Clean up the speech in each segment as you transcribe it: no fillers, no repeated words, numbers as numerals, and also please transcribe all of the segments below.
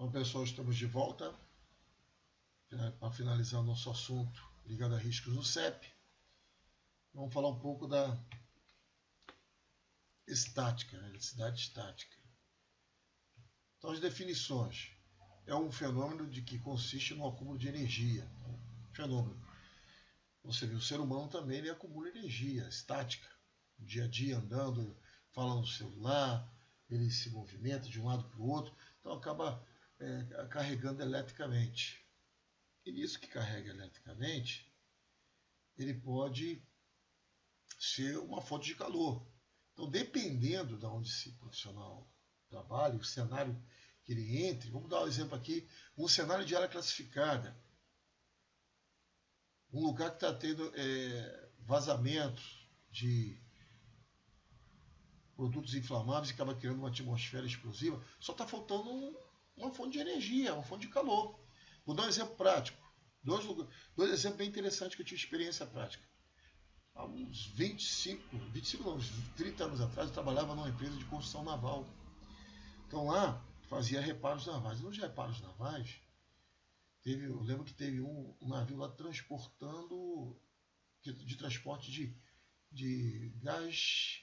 Então, pessoal, estamos de volta para finalizar nosso assunto ligado a riscos no CEP. Vamos falar um pouco da estática, eletricidade estática. Então, as definições. É um fenômeno de que consiste no acúmulo de energia. Fenômeno. Você vê, o ser humano também ele acumula energia estática. No dia a dia, andando, fala no celular, ele se movimenta de um lado para o outro, então acaba carregando eletricamente. E nisso que carrega eletricamente, ele pode ser uma fonte de calor. Então, dependendo de onde esse profissional trabalha, o cenário que ele entre, vamos dar um exemplo aqui, um cenário de área classificada, um lugar que está tendo vazamentos de produtos inflamáveis e acaba criando uma atmosfera explosiva, só está faltando uma fonte de energia, uma fonte de calor. Vou dar um exemplo prático. Dois exemplos bem interessantes que eu tive experiência prática. Há uns 30 anos atrás, eu trabalhava numa empresa de construção naval. Então lá, fazia reparos navais. Nos reparos navais, eu lembro que teve um navio lá transportando, de transporte de gás,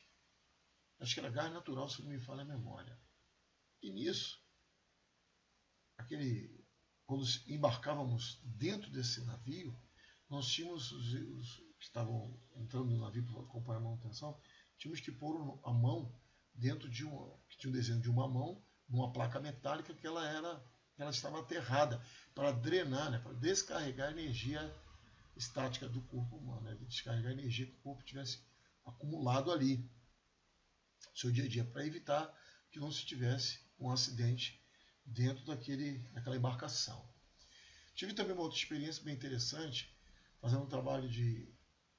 acho que era gás natural, se não me falha a memória. E nisso, quando embarcávamos dentro desse navio, nós tínhamos os que estavam entrando no navio para acompanhar a manutenção, tínhamos que pôr a mão dentro que tinha um desenho de uma mão, numa placa metálica que ela estava aterrada, para drenar, né, para descarregar a energia estática do corpo humano, né, descarregar a energia que o corpo tivesse acumulado ali, no seu dia a dia, para evitar que não se tivesse um acidente dentro daquela embarcação. Tive também uma outra experiência bem interessante, fazendo um trabalho de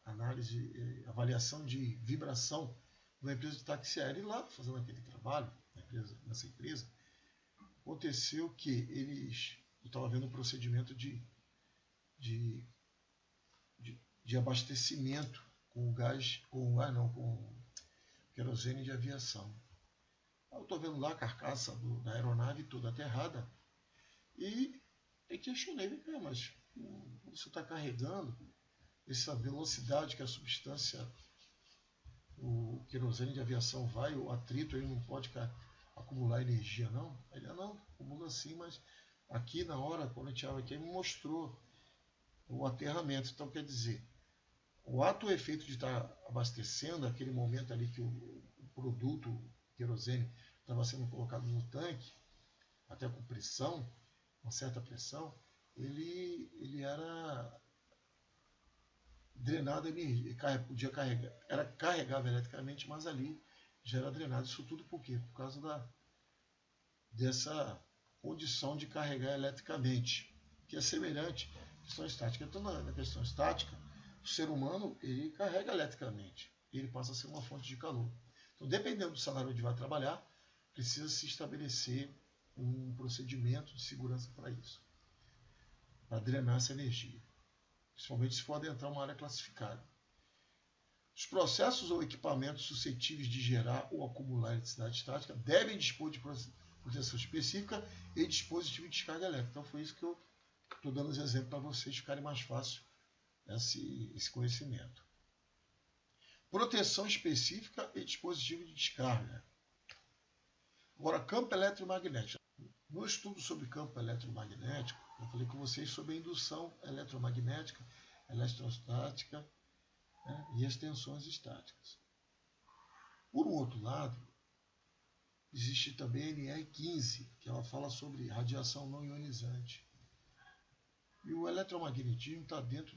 análise, avaliação de vibração numa empresa de táxi aéreo. E lá, fazendo aquele trabalho, nessa empresa, aconteceu que eu estava vendo um procedimento de abastecimento com com querosene de aviação. Eu estou vendo lá a carcaça da aeronave toda aterrada e questionei, mas você está carregando essa velocidade que a substância, o querosene de aviação vai, o atrito, ele não pode acumular energia, não? Ele, não, acumula sim, mas aqui na hora, quando a gente estava aqui, ele me mostrou o aterramento. Então, quer dizer, o ato ou efeito de estar abastecendo, aquele momento ali que o produto, o querosene, estava sendo colocado no tanque, até com pressão, uma certa pressão, ele era drenado energia, podia carregar, era carregável eletricamente, mas ali já era drenado. Isso tudo por quê? Por causa dessa condição de carregar eletricamente, que é semelhante à questão estática. Então, na questão estática, o ser humano ele carrega eletricamente, ele passa a ser uma fonte de calor. Então, dependendo do cenário onde vai trabalhar, precisa se estabelecer um procedimento de segurança para isso, para drenar essa energia, principalmente se for adentrar uma área classificada. Os processos ou equipamentos suscetíveis de gerar ou acumular eletricidade estática devem dispor de proteção específica e dispositivo de descarga elétrica. Então foi isso que eu estou dando os exemplos para vocês ficarem mais fácil esse conhecimento. Proteção específica e dispositivo de descarga. Agora, campo eletromagnético. No estudo sobre campo eletromagnético, eu falei com vocês sobre a indução eletromagnética, eletrostática, né, e as tensões estáticas. Por um outro lado, existe também a NR15, que ela fala sobre radiação não ionizante. E o eletromagnetismo está dentro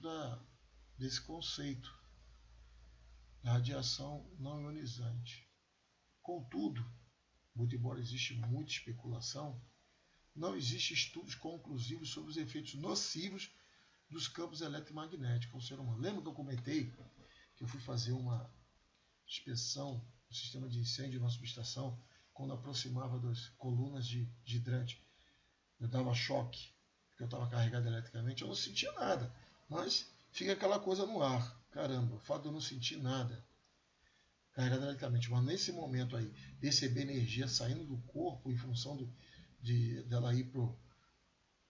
desse conceito, da radiação não ionizante. Contudo, muito embora exista muita especulação, não existem estudos conclusivos sobre os efeitos nocivos dos campos eletromagnéticos ao ser humano. Lembra que eu comentei que eu fui fazer uma inspeção do sistema de incêndio na subestação quando aproximava das colunas de hidrante? Eu dava choque, porque eu estava carregado eletricamente, eu não sentia nada, mas fica aquela coisa no ar. Caramba, o fato de eu não sentir nada carregado eletricamente, mas nesse momento aí, perceber energia saindo do corpo em função dela ir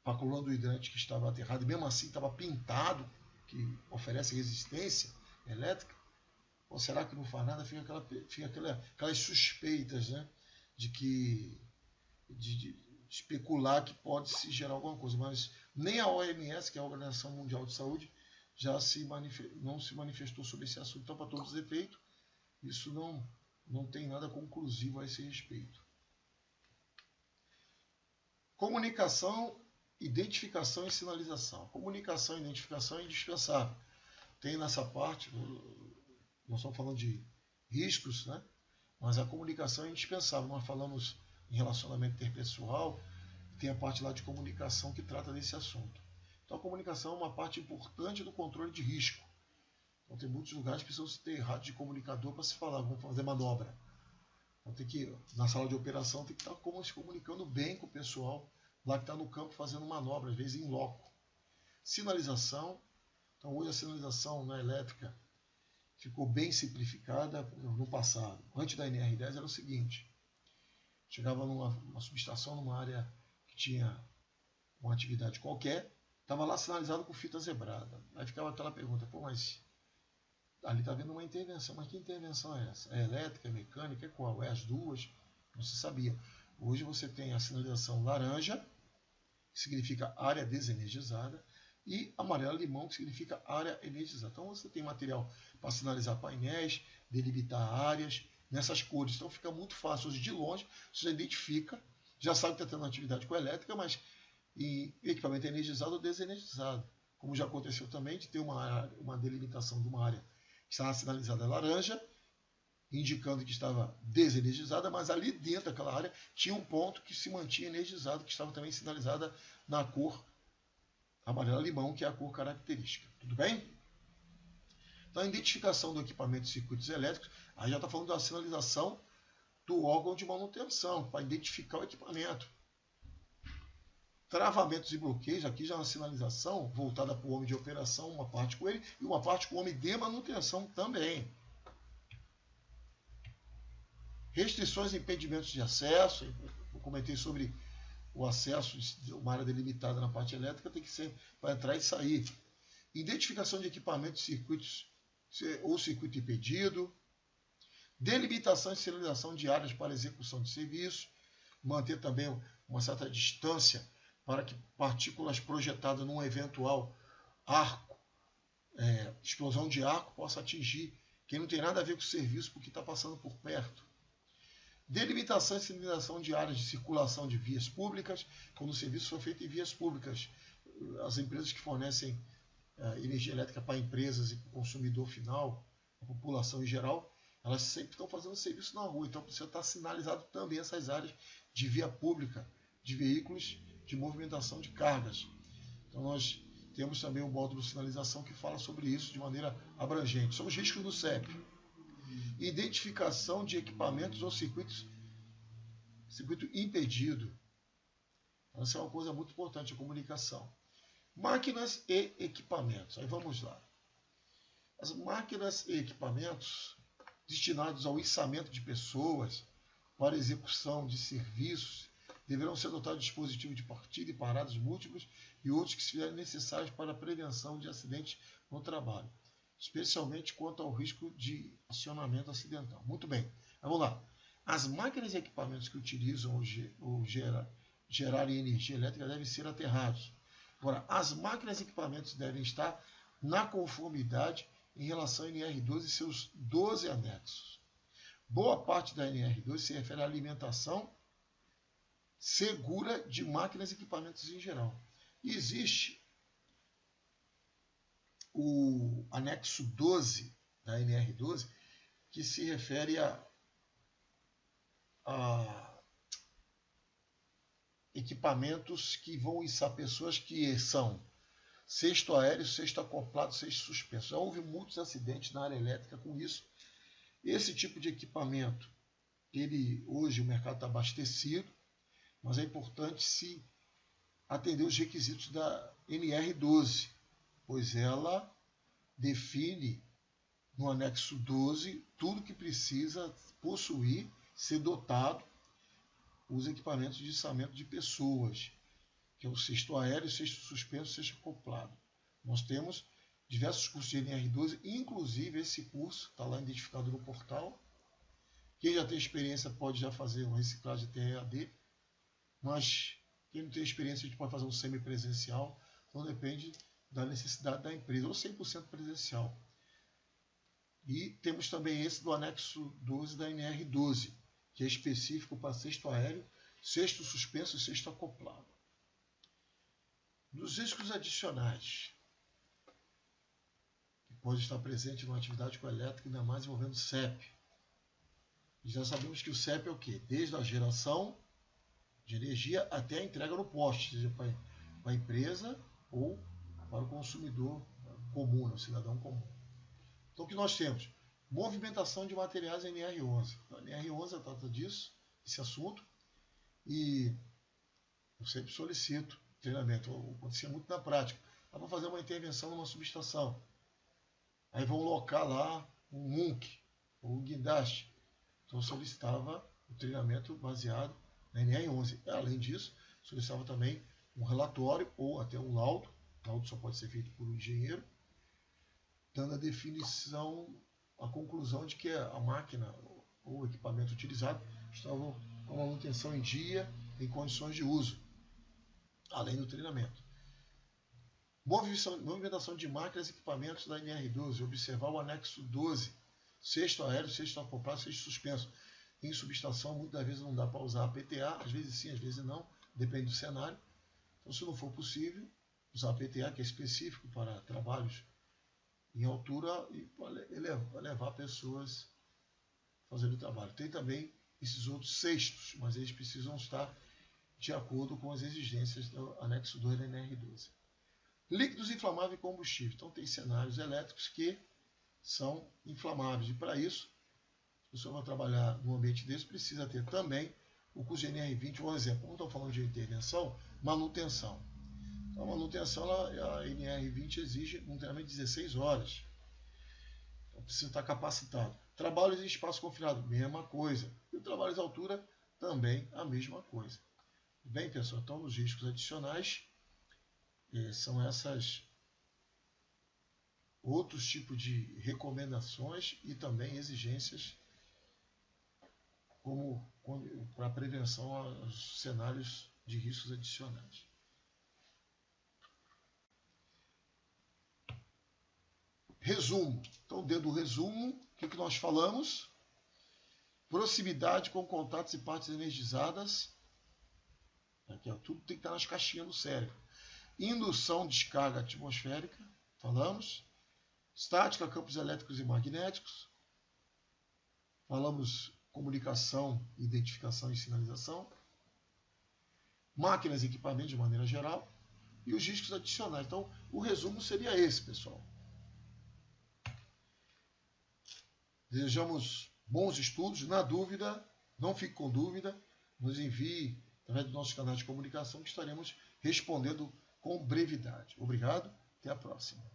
para a coluna do hidrante que estava aterrado, e mesmo assim estava pintado, que oferece resistência elétrica, ou será que não faz nada? Fica aquelas suspeitas, né, de especular que pode se gerar alguma coisa, mas nem a OMS, que é a Organização Mundial de Saúde, não se manifestou sobre esse assunto. Então, para todos os efeitos, isso não tem nada conclusivo a esse respeito. Comunicação, identificação e sinalização. Comunicação e identificação é indispensável. Tem nessa parte, nós estamos falando de riscos, né? Mas a comunicação é indispensável. Nós falamos em relacionamento interpessoal, tem a parte lá de comunicação que trata desse assunto. Então a comunicação é uma parte importante do controle de risco. Então tem muitos lugares que precisam ter rádio de comunicador para se falar, vamos fazer manobra. Então tem que, na sala de operação, tem que estar se comunicando bem com o pessoal lá que está no campo fazendo manobra, às vezes em loco. Sinalização. Então hoje a sinalização na elétrica ficou bem simplificada no passado. Antes da NR10 era o seguinte: chegava numa subestação, numa área que tinha uma atividade qualquer, estava lá sinalizado com fita zebrada. Aí ficava aquela pergunta, pô, mas ali está havendo uma intervenção, mas que intervenção é essa? É elétrica, é mecânica, é qual? É as duas? Não se sabia. Hoje você tem a sinalização laranja, que significa área desenergizada, e amarelo-limão, que significa área energizada. Então você tem material para sinalizar painéis, delimitar áreas, nessas cores. Então fica muito fácil. Hoje, de longe, você já identifica, já sabe que está tendo atividade com elétrica, mas em equipamento energizado ou desenergizado. Como já aconteceu também de ter uma delimitação de uma área que estava sinalizada laranja, indicando que estava desenergizada, mas ali dentro daquela área tinha um ponto que se mantinha energizado, que estava também sinalizada na cor amarelo-limão, que é a cor característica. Tudo bem? Então, a identificação do equipamento de circuitos elétricos, aí já está falando da sinalização do órgão de manutenção, para identificar o equipamento. Travamentos e bloqueios, aqui já é uma sinalização voltada para o homem de operação, uma parte com ele, e uma parte com o homem de manutenção também. Restrições e impedimentos de acesso, eu comentei sobre o acesso de uma área delimitada na parte elétrica, tem que ser para entrar e sair. Identificação de equipamentos, circuitos ou circuito impedido. Delimitação e sinalização de áreas para execução de serviço. Manter também uma certa distância para que partículas projetadas num eventual arco, explosão de arco, possa atingir quem não tem nada a ver com o serviço porque está passando por perto. Delimitação e sinalização de áreas de circulação de vias públicas, quando o serviço for feito em vias públicas. As empresas que fornecem energia elétrica para empresas e para o consumidor final, a população em geral, elas sempre estão fazendo serviço na rua, então precisa estar sinalizado também essas áreas de via pública, de veículos de movimentação de cargas. Então nós temos também um módulo de sinalização que fala sobre isso de maneira abrangente. São os riscos do CEP. Identificação de equipamentos ou circuito impedido. Essa é uma coisa muito importante, a comunicação. Máquinas e equipamentos. Aí vamos lá. As máquinas e equipamentos destinados ao içamento de pessoas para execução de serviços deverão ser dotados de dispositivos de partida e paradas múltiplos e outros que se fizerem necessários para a prevenção de acidentes no trabalho, especialmente quanto ao risco de acionamento acidental. Muito bem, vamos lá. As máquinas e equipamentos que utilizam ou gerarem energia elétrica devem ser aterrados. Agora, as máquinas e equipamentos devem estar na conformidade em relação à NR12 e seus 12 anexos. Boa parte da NR12 se refere à alimentação segura de máquinas e equipamentos em geral. E existe o anexo 12 da NR12, que se refere a equipamentos que vão içar pessoas que são cesto aéreo, cesto acoplado, cesto suspenso. Já houve muitos acidentes na área elétrica com isso. Esse tipo de equipamento, hoje o mercado está abastecido, mas é importante se atender os requisitos da NR12, pois ela define no anexo 12 tudo que precisa possuir, ser dotado os equipamentos de içamento de pessoas, que é o cesto aéreo, cesto suspenso, cesto acoplado. Nós temos diversos cursos de NR12, inclusive esse curso, está lá identificado no portal. Quem já tem experiência pode já fazer uma reciclagem TEAD, mas quem não tem experiência a gente pode fazer um semipresencial, então depende da necessidade da empresa, ou 100% presencial. E temos também esse do anexo 12 da NR12, que é específico para cesto aéreo, cesto suspenso e cesto acoplado. Dos riscos adicionais, que pode estar presente numa atividade com elétrica, ainda mais envolvendo CEP. E já sabemos que o CEP é o quê? Desde a geração de energia até a entrega no poste, seja para a empresa ou para o consumidor comum, o cidadão comum. Então, o que nós temos? Movimentação de materiais NR11. A NR11 trata disso, esse assunto, e eu sempre solicito treinamento. Acontecia muito na prática. Vamos fazer uma intervenção numa subestação. Aí vão locar lá um MUNC, ou um guindaste. Então, eu solicitava o treinamento baseado na NR11. Além disso, solicitava também um relatório ou até um laudo. O laudo só pode ser feito por um engenheiro, dando a definição, a conclusão de que a máquina ou o equipamento utilizado estavam com a manutenção em dia, em condições de uso, além do treinamento. Movimentação de máquinas e equipamentos da NR12, observar o anexo 12, cesto aéreo, cesto acoplado, cesto suspenso. Em subestação, muitas vezes não dá para usar a PTA, às vezes sim, às vezes não, depende do cenário. Então, se não for possível, usar a PTA, que é específico para trabalhos em altura e para levar pessoas fazendo o trabalho. Tem também esses outros cestos, mas eles precisam estar de acordo com as exigências do anexo 2 da NR12. Líquidos inflamáveis e combustível. Então, tem cenários elétricos que são inflamáveis. E para isso, se a pessoa vai trabalhar num ambiente desse, precisa ter também o curso de NR20. Um exemplo, como estamos falando de intervenção, manutenção. Então, a manutenção, a NR20 exige um treinamento de 16 horas. Então, precisa estar capacitado. Trabalhos em espaço confinado, mesma coisa. E o trabalho de altura, também a mesma coisa. Bem, pessoal, então, nos riscos adicionais, são essas outros tipos de recomendações e também exigências como para prevenção aos cenários de riscos adicionais. Resumo. Então, dentro do resumo, o que nós falamos? Proximidade com contatos e partes energizadas. Aqui, ó, tudo tem que estar nas caixinhas do cérebro. Indução, descarga atmosférica. Falamos. Estática, campos elétricos e magnéticos. Falamos comunicação, identificação e sinalização. Máquinas e equipamentos de maneira geral. E os riscos adicionais. Então, o resumo seria esse, pessoal. Desejamos bons estudos. Na dúvida, não fique com dúvida. Nos envie através do nosso canal de comunicação que estaremos respondendo com brevidade. Obrigado. Até a próxima.